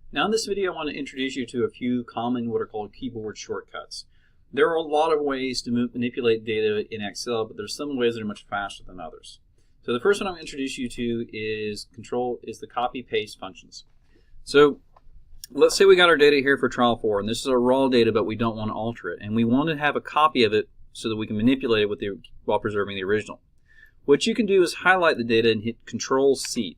Now in this video I want to introduce you to a few common what are called keyboard shortcuts. There are a lot of ways to manipulate data in Excel, but there's some ways that are much faster than others. So the first one I'm going to introduce you to is the copy paste functions. So let's say we got our data here for trial 4, and this is our raw data, but we don't want to alter it, and we want to have a copy of it so that we can manipulate it while preserving the original. What you can do is highlight the data and hit Control-C.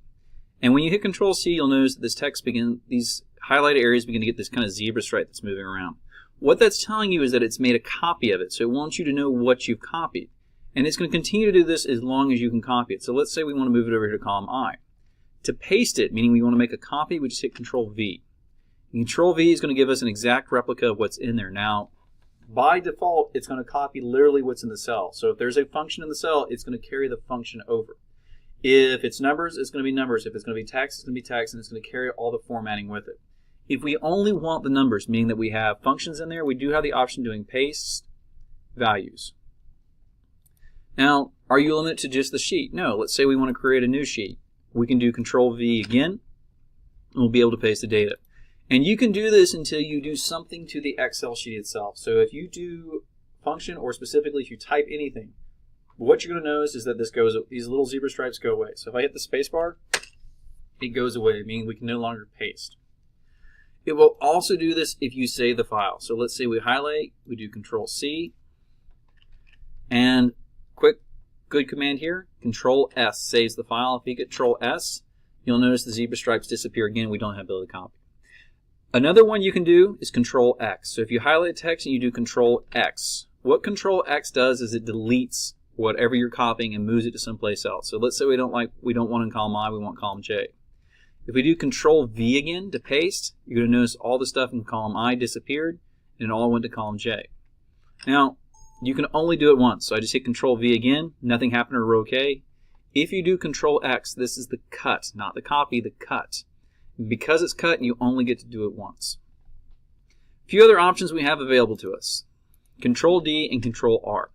And when you hit Control-C, you'll notice that these highlighted areas begin to get this kind of zebra stripe that's moving around. What that's telling you is that it's made a copy of it, so it wants you to know what you've copied. And it's going to continue to do this as long as you can copy it. So let's say we want to move it over here to column I. To paste it, meaning we want to make a copy, we just hit Control-V. Control-V is going to give us an exact replica of what's in there. Now, by default, it's going to copy literally what's in the cell. So if there's a function in the cell, it's going to carry the function over. If it's numbers, it's going to be numbers. If it's going to be text, it's going to be text, and it's going to carry all the formatting with it. If we only want the numbers, meaning that we have functions in there, we do have the option doing paste values. Now, are you limited to just the sheet? No. Let's say we want to create a new sheet. We can do Control-V again, and we'll be able to paste the data. And you can do this until you do something to the Excel sheet itself. So if you do function, or specifically if you type anything, what you're going to notice is that these little zebra stripes go away. So if I hit the space bar, it goes away, meaning we can no longer paste. It will also do this if you save the file. So let's say we highlight, we do Control-C, and good command here, Control-S saves the file. If you get Control-S, you'll notice the zebra stripes disappear again. We don't have the ability to copy. Another one you can do is Control-X. So if you highlight text and you do Control-X, what Control-X does is it deletes whatever you're copying and moves it to someplace else. So let's say we don't want in column I, we want column J. If we do Control-V again to paste, you're going to notice all the stuff in column I disappeared and it all went to column J. Now, you can only do it once. So I just hit Control-V again, nothing happened to row K. If you do Control-X, this is the cut, not the copy, the cut. Because it's cut, you only get to do it once. A few other options we have available to us. Control-D and Control-R.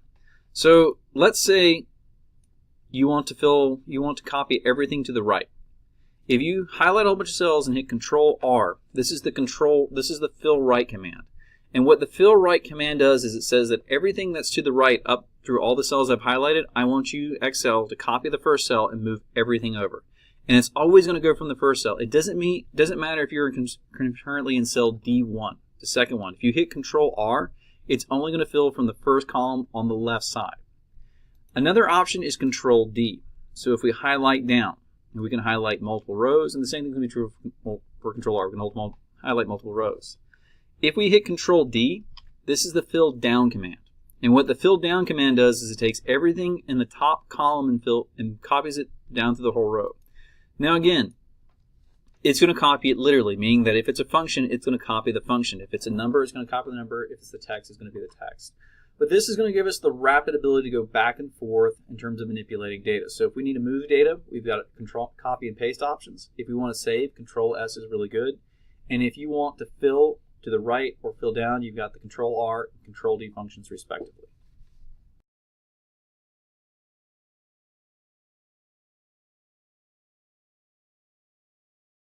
So let's say you want to copy everything to the right. If you highlight a whole bunch of cells and hit Control-R, this is the fill right command. And what the fill right command does is it says that everything that's to the right up through all the cells I've highlighted, I want you, Excel, to copy the first cell and move everything over. And it's always going to go from the first cell. It doesn't matter if you're currently in cell D1, the second one. If you hit Control-R, it's only going to fill from the first column on the left side. Another option is Control-D. So if we highlight down, and we can highlight multiple rows, and the same thing can be true for Control-R. We can highlight multiple rows. If we hit Control-D, this is the fill down command. And what the fill down command does is it takes everything in the top column and copies it down through the whole row. Now again, it's going to copy it literally, meaning that if it's a function, it's going to copy the function. If it's a number, it's going to copy the number. If it's the text, it's going to be the text. But this is going to give us the rapid ability to go back and forth in terms of manipulating data. So if we need to move data, we've got Control, copy, and paste options. If we want to save, Control-S is really good. And if you want to fill to the right or fill down, you've got the Control-R and Control-D functions respectively.